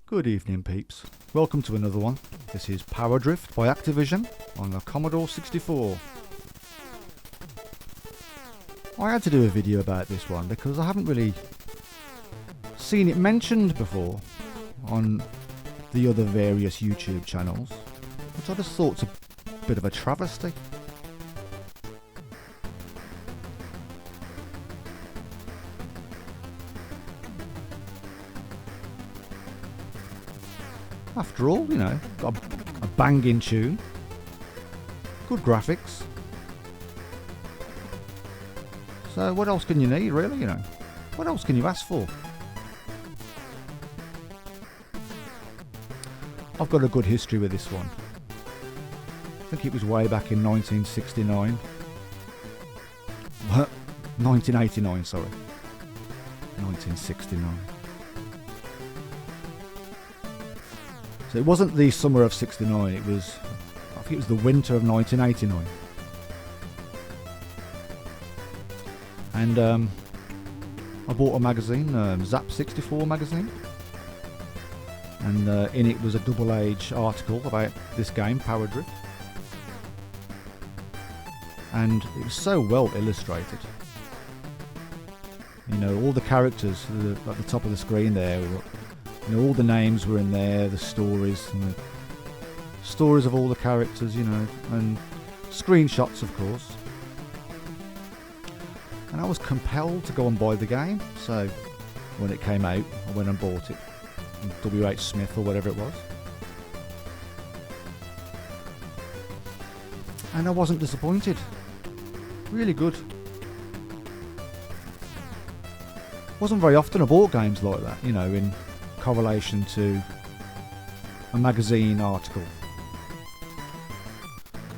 Good evening, peeps. Welcome to another one. This is Power Drift by Activision on the Commodore 64. I had to do a video about this one because I haven't really seen it mentioned before on the other various YouTube channels, which I just thought's a bit of a travesty. After all, you know, got a banging tune, good graphics. So what else can you need, really, you know? What else can you ask for? I've got a good history with this one. I think it was way back in 1969. 1989, sorry. 1969. So it wasn't the summer of '69, it was, I think it was the winter of 1989. And I bought a magazine, C64 magazine. And in it was a double-page article about this game, Power Drift. And it was so well illustrated. You know, all the characters at the top of the screen there, you know, all the names were in there, the stories, and the stories of all the characters, you know, and screenshots, of course. And I was compelled to go and buy the game, so when it came out, I went and bought it. W.H. Smith or whatever it was. And I wasn't disappointed. Really good. Wasn't very often I bought games like that, you know, in correlation to a magazine article.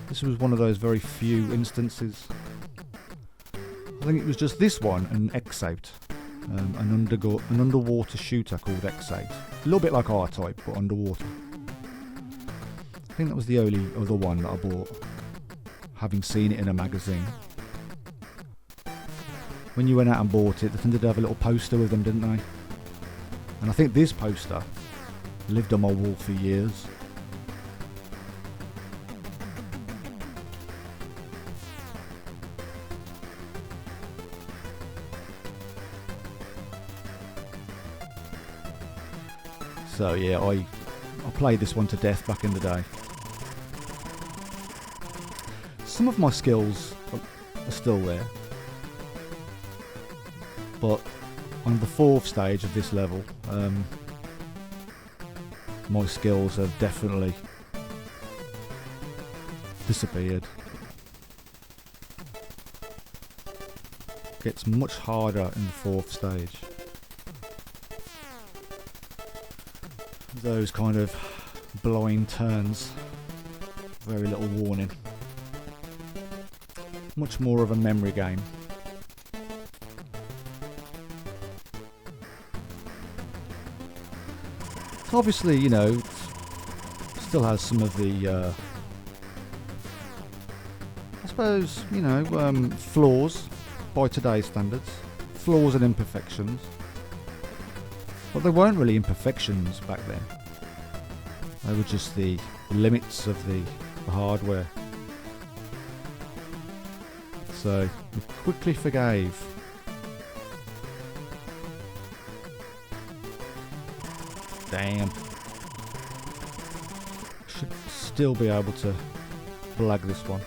This was one of those very few instances. I think it was just this one and X8, an underwater shooter called X8. A little bit like R-Type, but underwater. I think that was the only other one that I bought, having seen it in a magazine. When you went out and bought it, they tended to have a little poster with them, didn't they? And I think this poster lived on my wall for years. So yeah, I played this one to death back in the day. Some of my skills are still there, but on the fourth stage of this level, my skills have definitely disappeared. Gets much harder in the fourth stage. Those kind of blind turns, very little warning. Much more of a memory game. Obviously, you know, still has some of the, I suppose, you know, flaws by today's standards. Flaws and imperfections. But they weren't really imperfections back then. They were just the limits of the hardware. So, we quickly forgave. Damn. Should still be able to blag this one.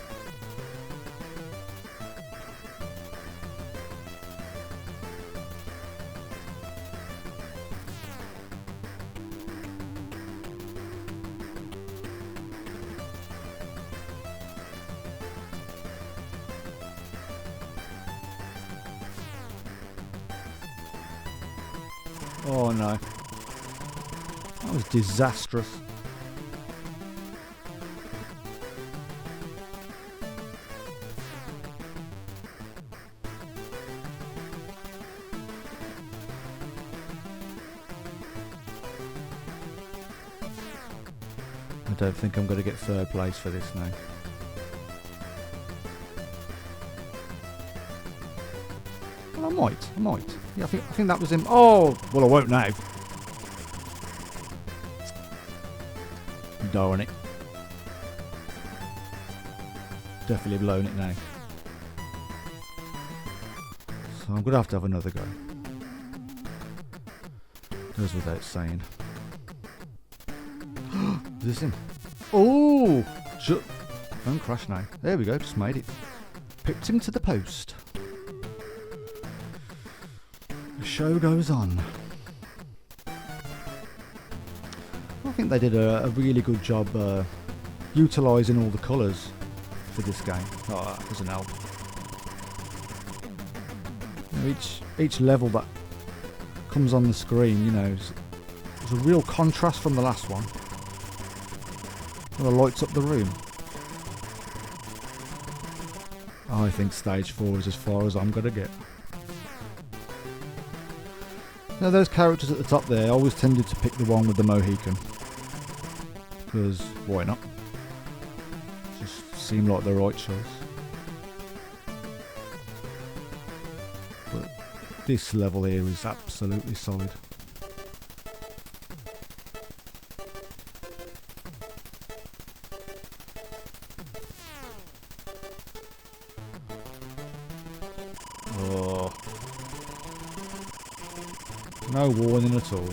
Oh no. That was disastrous. I don't think I'm going to get third place for this now. Well, I might. Yeah, I think that was him. Oh, well, I won't now. Darn it. Definitely blown it now. So I'm going to have another go. Goes without saying. Is this him? Oh! Don't crash now. There we go, just made it. Picked him to the post. The show goes on. I think they did a really good job utilising all the colours for this game. Oh, that doesn't help. You know, each level that comes on the screen, you know, is a real contrast from the last one. Well, it lights up the room. I think stage 4 is as far as I'm going to get. Now those characters at the top there, I always tended to pick the one with the Mohican. Because, why not? Just seemed like the right choice. But this level here is absolutely solid. Oh. No warning at all.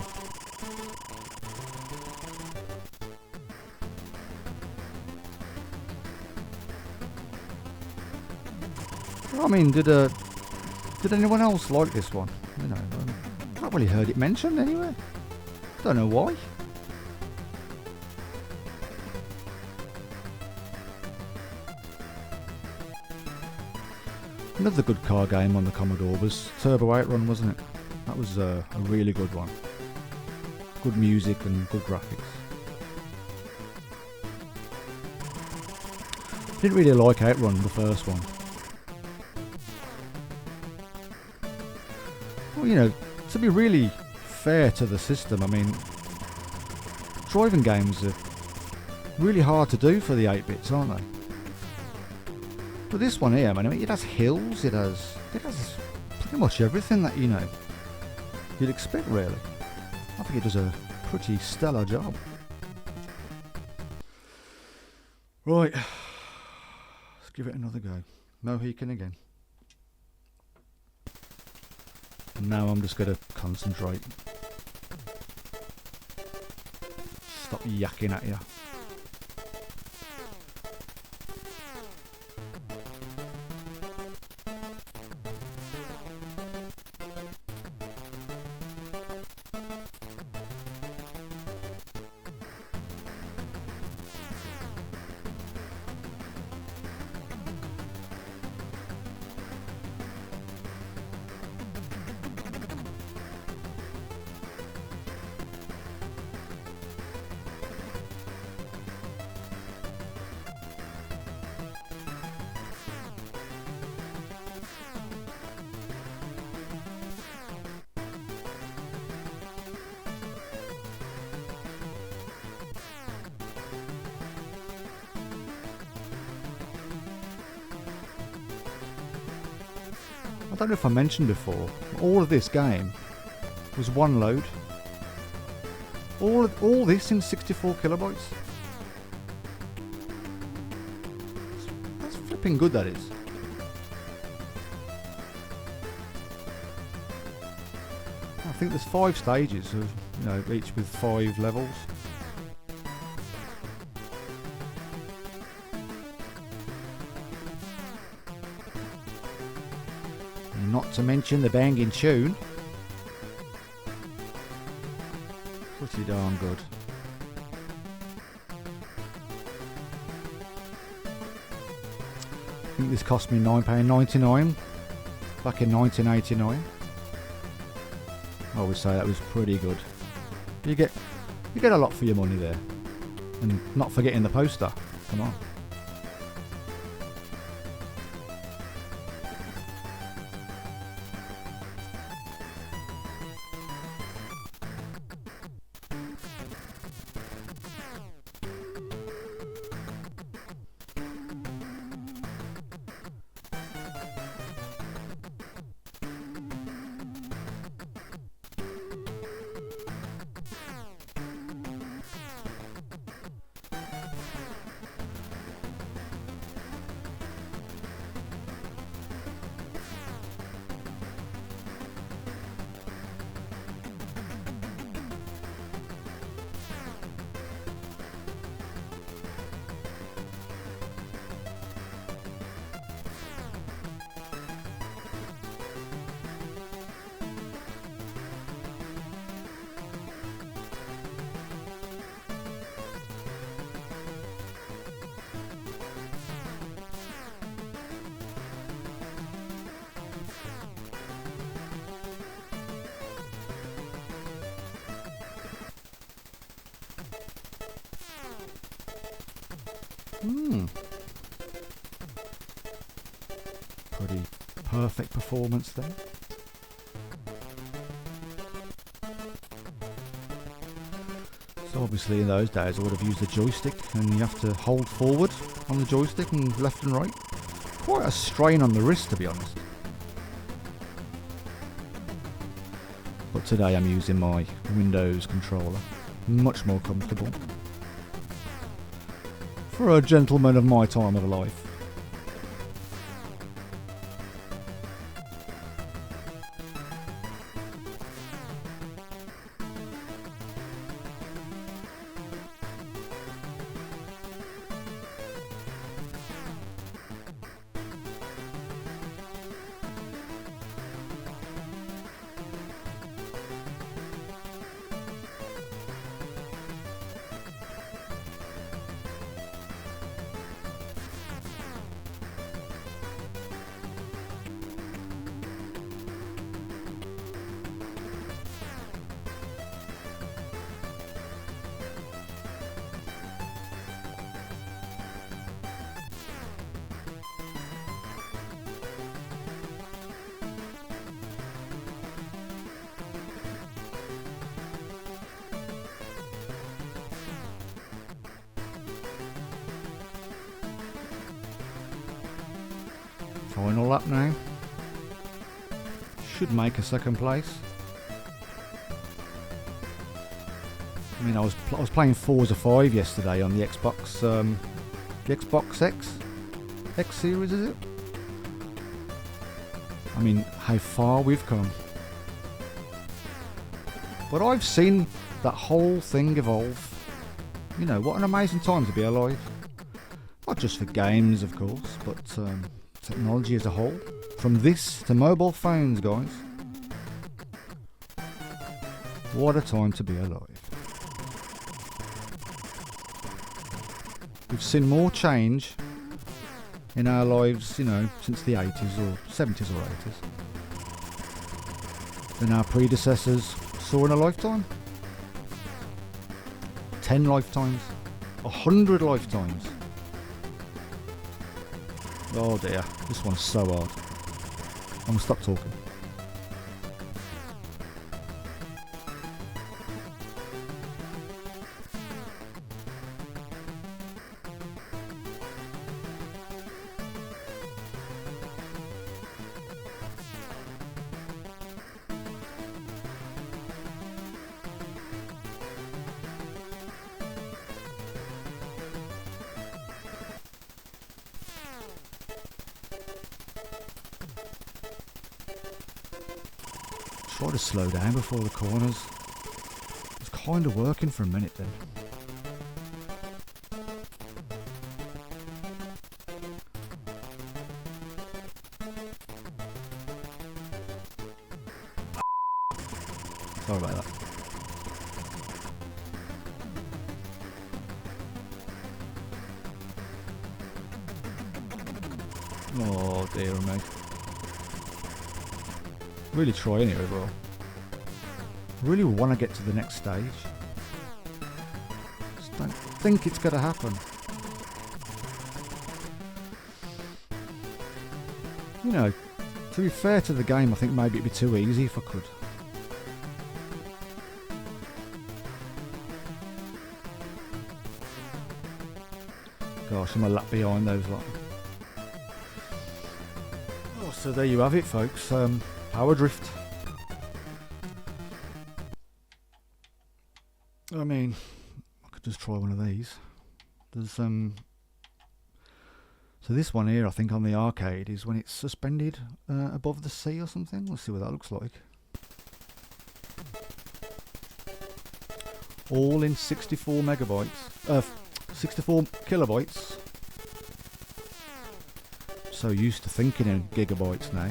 I mean, did anyone else like this one? You know, I not really heard it mentioned anyway. Don't know why. Another good car game on the Commodore was Turbo Outrun, wasn't it? That was a really good one. Good music and good graphics. Didn't really like Outrun, the first one. Well, you know, to be really fair to the system, I mean, driving games are really hard to do for the 8-bits, aren't they? But this one here, man, I mean, it has hills, it has pretty much everything that, you know, you'd expect, really. I think it does a pretty stellar job. Right, let's give it another go. Mohican again. And now I'm just going to concentrate. Stop yakking at you. I don't know if I mentioned before, all of this game was one load. All this in 64 kilobytes. That's flipping good, that is. I think there's 5 stages of, you know, each with 5 levels. Not to mention the banging tune. Pretty darn good. I think this cost me £9.99 back in 1989. I would say that was pretty good. You get a lot for your money there. And not forgetting the poster. Come on. Pretty perfect performance there. So obviously in those days I would have used a joystick, and you have to hold forward on the joystick and left and right. Quite a strain on the wrist, to be honest. But today I'm using my Windows controller. Much more comfortable. For a gentleman of my time of life. Final lap now. Should make a second place. I mean, I was playing Forza 5 yesterday on the Xbox, the Xbox X series, is it? I mean, how far we've come. But I've seen that whole thing evolve. You know, what an amazing time to be alive. Not just for games, of course, but technology as a whole. From this to mobile phones, guys. What a time to be alive. We've seen more change in our lives, you know, since the 80s or 70s or 80s than our predecessors saw in a lifetime. 10 lifetimes, 100 lifetimes. Oh dear, this one's so hard. I'm gonna stop talking. Try to slow down before the corners. It's kind of working for a minute then. Sorry about that. Oh dear me. Really trying here as well. Really want to get to the next stage. Just don't think it's going to happen. You know, to be fair to the game, I think maybe it'd be too easy if I could. Gosh, I'm a lap behind those lot. Oh, so there you have it, folks. Power drift. I mean, I could just try one of these. There's so this one here, I think on the arcade, is when it's suspended above the sea or something. Let's see what that looks like. All in 64 megabytes. 64 kilobytes. So used to thinking in gigabytes now.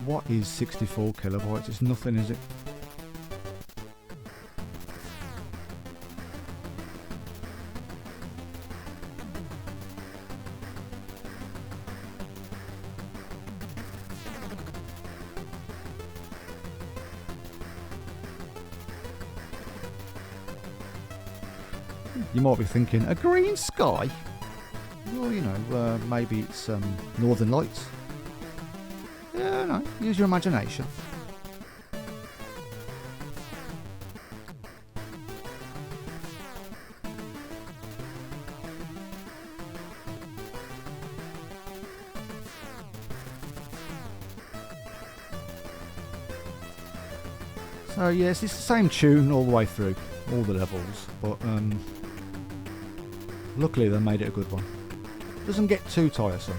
What is 64 kilobytes? It's nothing, is it? You might be thinking, a green sky? Well, you know, maybe it's Northern Lights. Yeah, no, use your imagination. So yes, it's the same tune all the way through, all the levels, but luckily they made it a good one. Doesn't get too tiresome.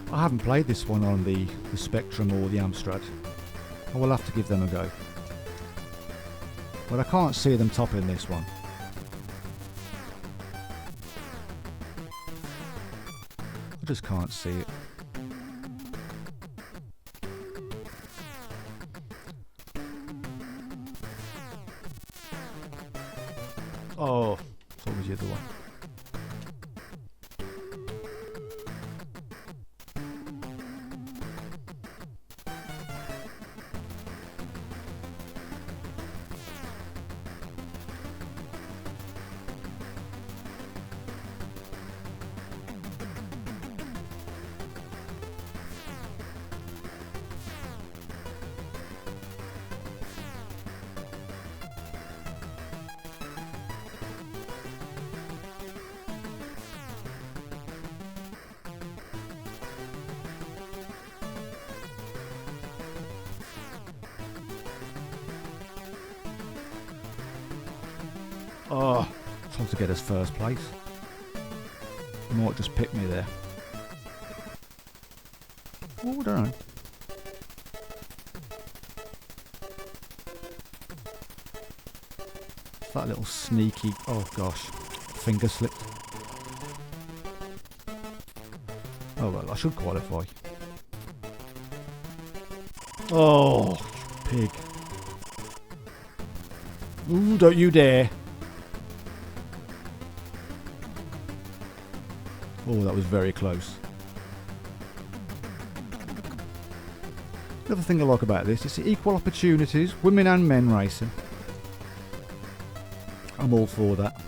I haven't played this one on the Spectrum or the Amstrad. I will have to give them a go. But I can't see them topping this one. I just can't see it. Oh, thought it was the other one. Oh, trying to get us first place. Might just pick me there. Oh, I don't know. It's that little sneaky, oh gosh, finger slipped. Oh well, I should qualify. Oh, pig. Ooh, don't you dare. Oh, that was very close. Another thing I like about this is the equal opportunities, women and men racing. I'm all for that.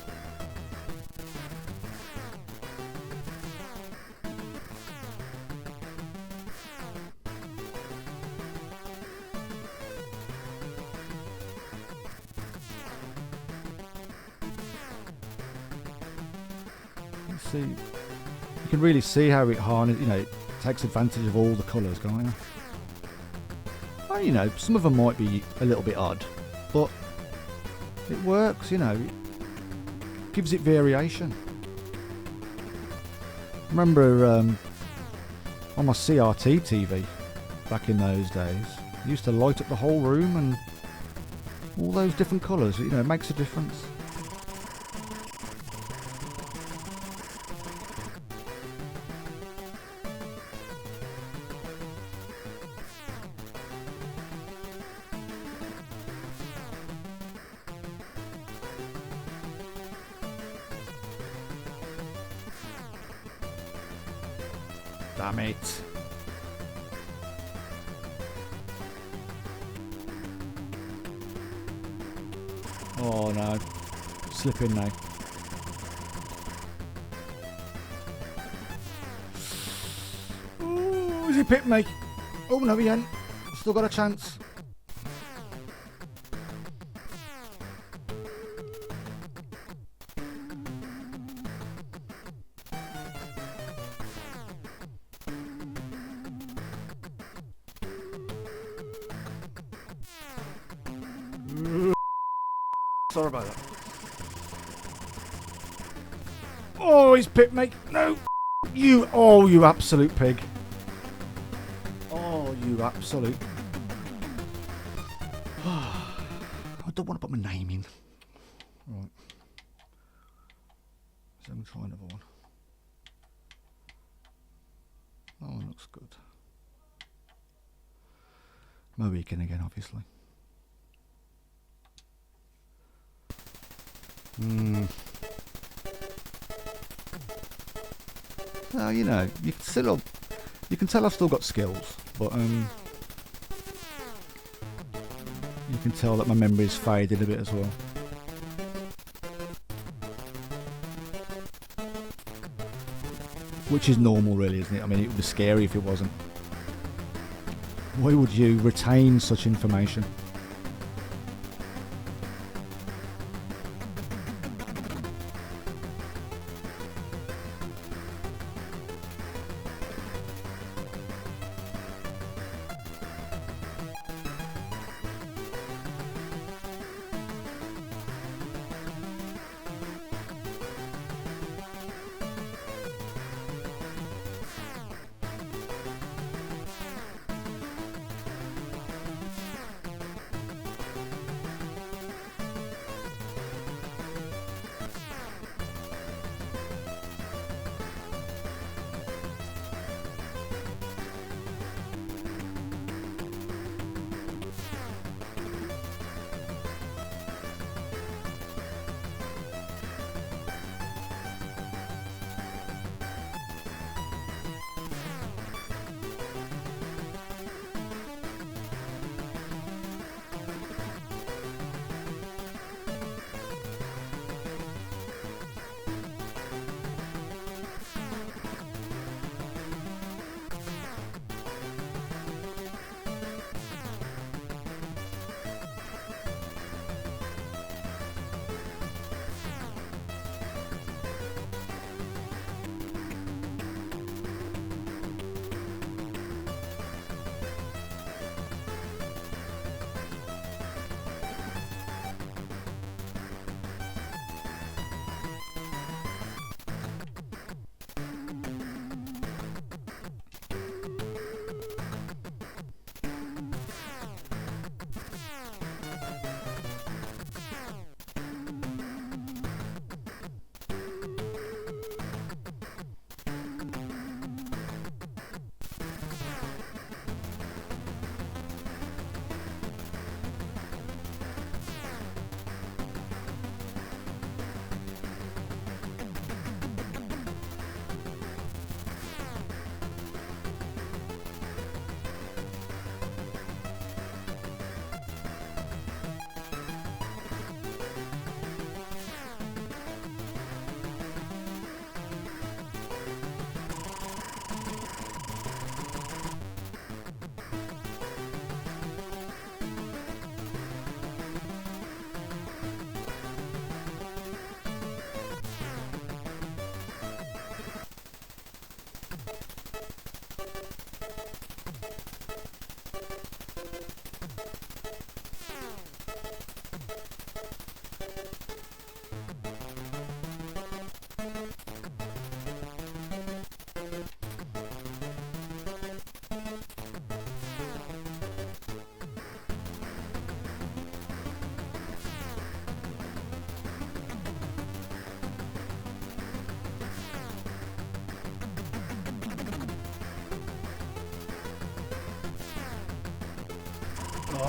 Let's see. You can really see how it harnesses, you know, it takes advantage of all the colours, can't you? Well, you know, some of them might be a little bit odd, but it works, you know, it gives it variation. I remember on my CRT TV back in those days, I used to light up the whole room and all those different colours, you know, it makes a difference. Damn it. Oh no. Slipping now. Oh, has he picked me? Oh no, he ain't. Still got a chance. Sorry about that. Oh, he's picked me. No. You. Oh, you absolute pig. Oh, you absolute. I don't want to put my name in. Right. So I'm trying another one. That one looks good. Mohican again, obviously. So, you know, you can tell I've still got skills, but you can tell that my memory's faded a bit as well. Which is normal, really, isn't it? I mean, it would be scary if it wasn't. Why would you retain such information?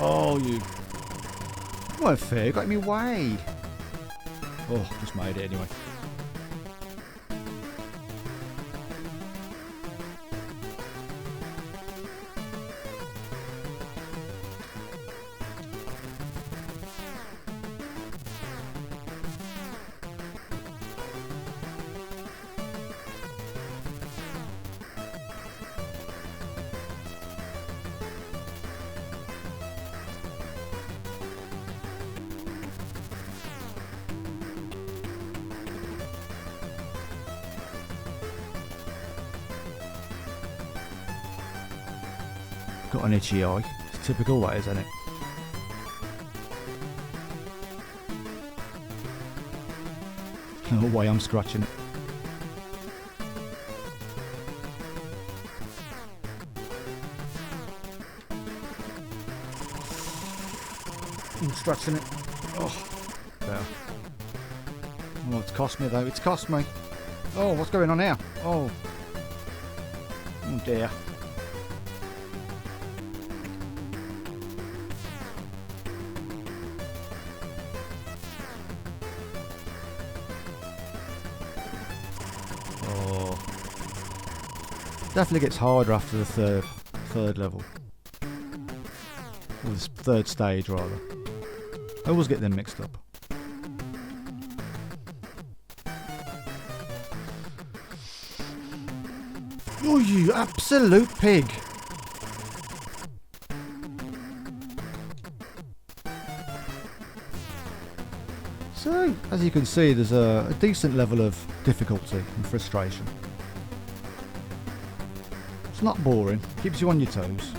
Oh, you... What fair, you got me way. Oh, just made it anyway. Got an itchy eye. It's typical, that is, isn't it? No way I'm scratching it. I'm stretching it. Oh, there. Oh, it's cost me though. It's cost me. Oh, what's going on here? Oh. Oh dear. Oh. Definitely gets harder after the third level. Or this third stage rather. I always get them mixed up. Oh, you absolute pig! So, as you can see, there's a decent level of difficulty and frustration. It's not boring, keeps you on your toes.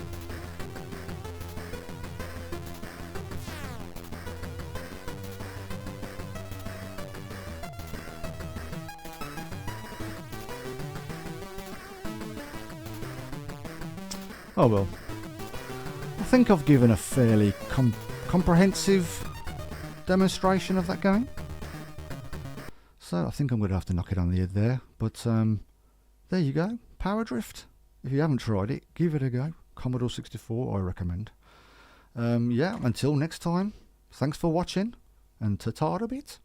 Oh well, I think I've given a fairly comprehensive demonstration of that game. So I think I'm going to have to knock it on the head there. But there you go, Power Drift. If you haven't tried it, give it a go. Commodore 64, I recommend. Yeah, until next time, thanks for watching, and ta-ta a bit.